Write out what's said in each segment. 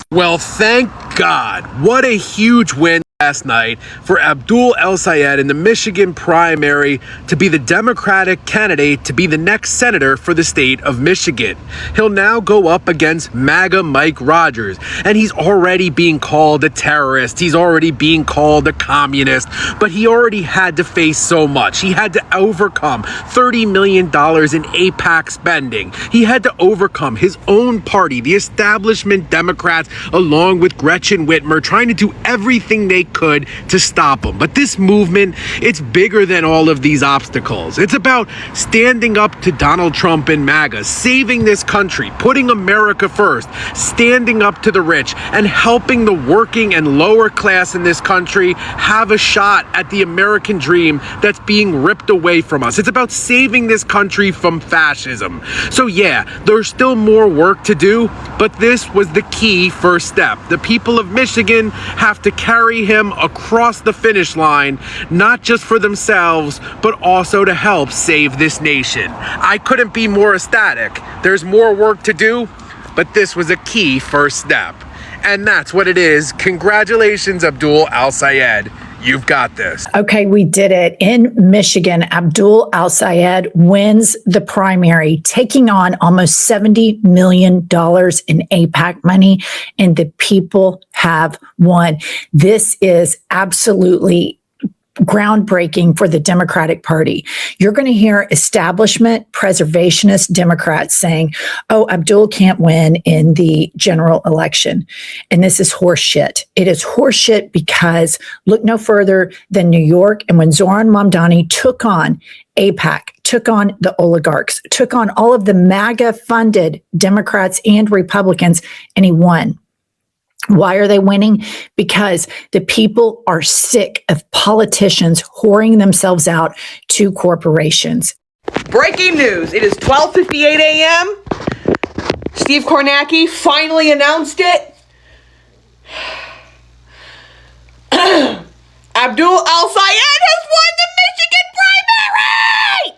Well, thank God. What a huge win last night for Abdul El-Sayed in the Michigan primary to be the Democratic candidate to be the next senator for the state of Michigan. He'll now go up against MAGA Mike Rogers, and he's already being called a terrorist. He's already being called a communist, but he already had to face so much. He had to overcome $30 million in AIPAC spending. He had to overcome his own party, the establishment Democrats, along with Gretchen Whitmer, trying to do everything they could to stop him. But this movement, it's bigger than all of these obstacles. It's about standing up to Donald Trump and MAGA, saving this country, putting America first, standing up to the rich, and helping the working and lower class in this country have a shot at the American dream that's being ripped away from us. It's about saving this country from fascism. So yeah, there's still more work to do, but this was the key first step. The people of Michigan have to carry him across the finish line, not just for themselves, but also to help save this nation. I couldn't be more ecstatic. There's more work to do, but this was a key first step. And that's what it is. Congratulations, Abdul El-Sayed. You've got this. Okay, we did it. In Michigan, Abdul El-Sayed wins the primary, taking on almost $70 million in AIPAC money, and the people have won. This is absolutely groundbreaking for the Democratic Party. You're going to hear establishment preservationist Democrats saying, oh, Abdul can't win in the general election. And this is horseshit. It is horseshit because look no further than New York. And when Zoran Mamdani took on AIPAC, took on the oligarchs, took on all of the MAGA-funded Democrats and Republicans, and he won. Why are they winning? Because the people are sick of politicians whoring themselves out to corporations. Breaking news. It is 12:58 a.m. Steve Kornacki finally announced it. Abdul El-Sayed has won the Michigan primary!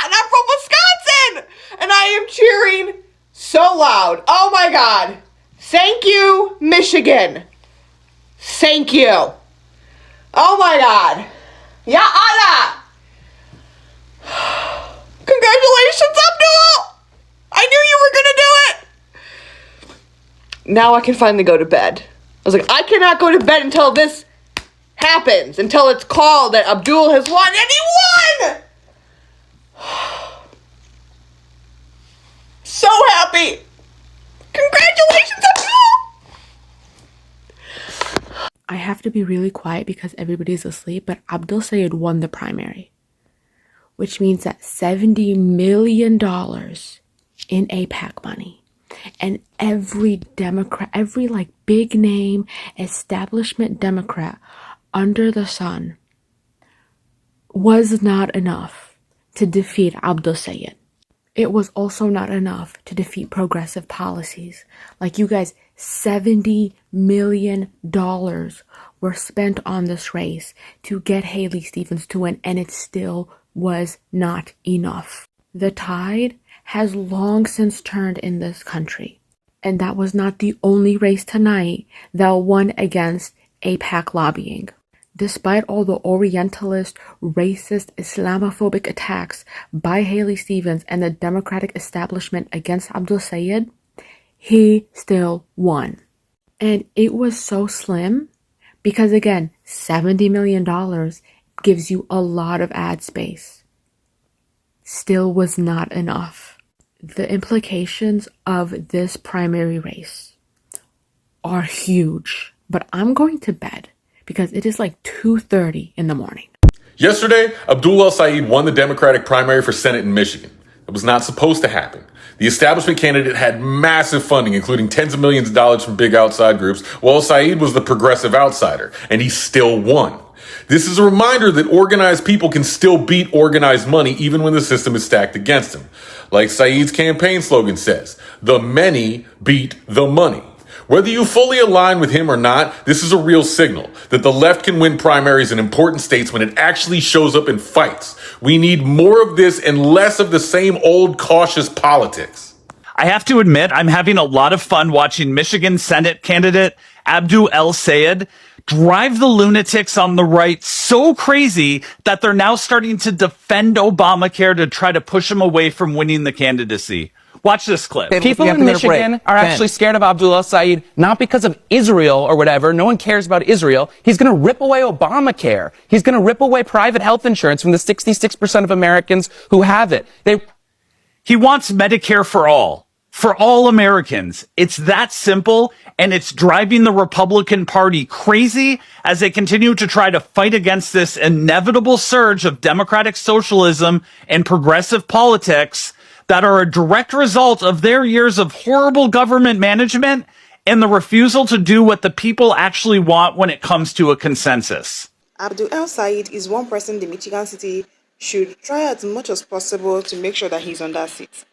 And I'm from Wisconsin! And I am cheering so loud. Oh my God. Thank you, Michigan. Thank you. Oh my God. Ya Allah. Congratulations, Abdul. I knew you were going to do it. Now I can finally go to bed. I was like, I cannot go to bed until this happens, until it's called that Abdul has won, and he won. So happy. Congratulations, Abdul! I have to be really quiet because everybody's asleep, but Abdul Sayed won the primary, which means that $70 million in AIPAC money, and every Democrat, every big name establishment Democrat under the sun was not enough to defeat Abdul Sayed. It was also not enough to defeat progressive policies. Like, you guys, $70 million were spent on this race to get Haley Stevens to win, and it still was not enough. The tide has long since turned in this country, and that was not the only race tonight that won against AIPAC lobbying. Despite all the Orientalist, racist, Islamophobic attacks by Haley Stevens and the Democratic establishment against Abdul Sayed, he still won. And it was so slim because, again, $70 million gives you a lot of ad space. Still was not enough. The implications of this primary race are huge, but I'm going to bed because it is 2:30 in the morning. Yesterday, Abdul El-Sayed won the Democratic primary for Senate in Michigan. It was not supposed to happen. The establishment candidate had massive funding, including tens of millions of dollars from big outside groups, while El-Sayed was the progressive outsider, and he still won. This is a reminder that organized people can still beat organized money even when the system is stacked against them. Like Saeed's campaign slogan says, the many beat the money. Whether you fully align with him or not, this is a real signal that the left can win primaries in important states when it actually shows up in fights. We need more of this and less of the same old cautious politics. I have to admit, I'm having a lot of fun watching Michigan Senate candidate Abdul El-Sayed drive the lunatics on the right so crazy that they're now starting to defend Obamacare to try to push him away from winning the candidacy. Watch this clip. People in Michigan are actually scared of Abdul El-Sayed, not because of Israel or whatever. No one cares about Israel. He's going to rip away Obamacare. He's going to rip away private health insurance from the 66% of Americans who have it. He wants Medicare for all Americans. It's that simple, and it's driving the Republican Party crazy as they continue to try to fight against this inevitable surge of democratic socialism and progressive politics that are a direct result of their years of horrible government management and the refusal to do what the people actually want when it comes to a consensus. Abdul El-Sayed is one person the Michigan City should try as much as possible to make sure that he's on that seat.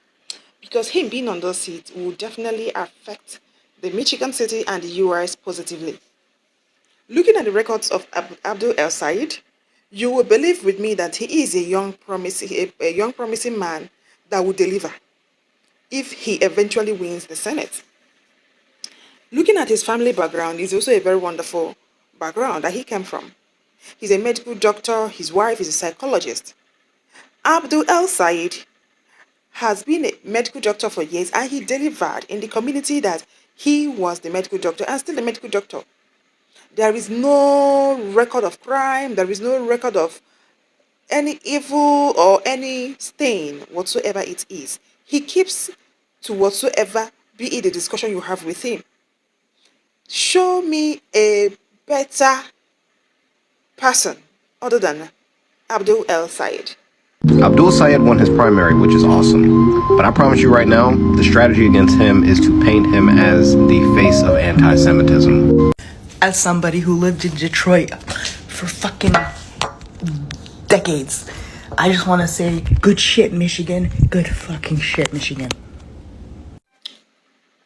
Because him being on that seat will definitely affect the Michigan City and the US positively. Looking at the records of Abdul El-Sayed, you will believe with me that he is a young promising man that will deliver if he eventually wins the Senate. Looking at his family background is also a very wonderful background that he came from. He's a medical doctor, his wife is a psychologist. Abdul El-Sayed has been a medical doctor for years, and he delivered in the community that he was the medical doctor and still the medical doctor. There is no record of crime, there is no record of any evil or any stain whatsoever it is. He keeps to whatsoever be it the discussion you have with him. Show me a better person other than Abdul El-Sayed. Abdul Sayed won his primary, which is awesome. But I promise you right now, the strategy against him is to paint him as the face of anti-Semitism. As somebody who lived in Detroit for fucking decades, I just want to say good shit, Michigan. Good fucking shit, Michigan.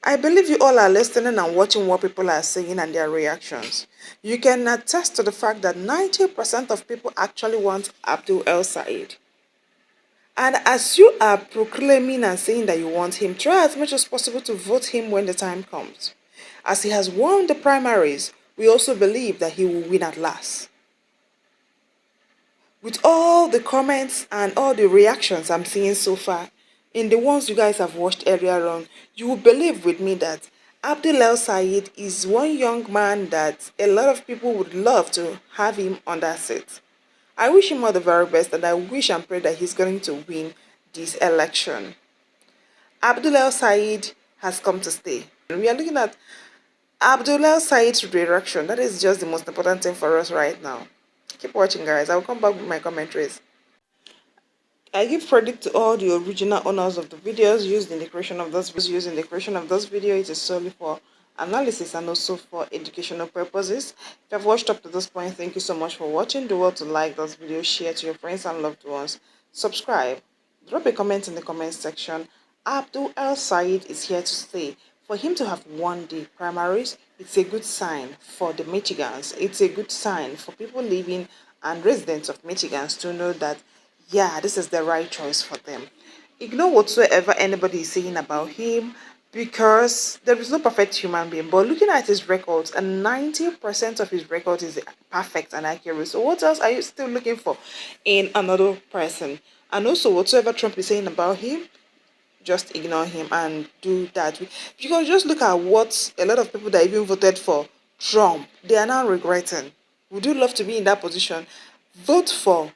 I believe you all are listening and watching what people are saying and their reactions. You can attest to the fact that 90% of people actually want Abdul El-Sayed. And as you are proclaiming and saying that you want him, try as much as possible to vote him when the time comes. As he has won the primaries, we also believe that he will win at last. With all the comments and all the reactions I'm seeing so far, in the ones you guys have watched earlier on, you will believe with me that Abdul El-Sayed is one young man that a lot of people would love to have him on that seat. I wish him all the very best, and I wish and pray that he's going to win this election. Abdul El-Sayed has come to stay. We are looking at Abdul El-Sayed's reelection. That is just the most important thing for us right now. Keep watching, guys. I will come back with my commentaries. I give credit to all the original owners of the videos used in the creation of this video. It is solely for analysis and also for educational purposes. If you have watched up to this point, thank you so much for watching. Do well to like this video, share to your friends and loved ones, subscribe, drop a comment in the comment section. Abdul El-Sayed is here to stay. For him to have won the primaries, it's a good sign for the Michigans. It's a good sign for people living and residents of Michigans to know that, yeah, this is the right choice for them. Ignore whatsoever anybody is saying about him, because there is no perfect human being. But looking at his records, and 90% of his record is perfect and accurate. So what else are you still looking for in another person? And also, whatsoever Trump is saying about him, just ignore him and do that. Because just look at what a lot of people that even voted for Trump, they are now regretting. Would you love to be in that position? Vote for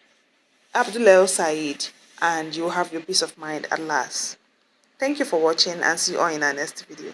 Abdul El-Sayed and you'll have your peace of mind at last. Thank you for watching, and see you all in our next video.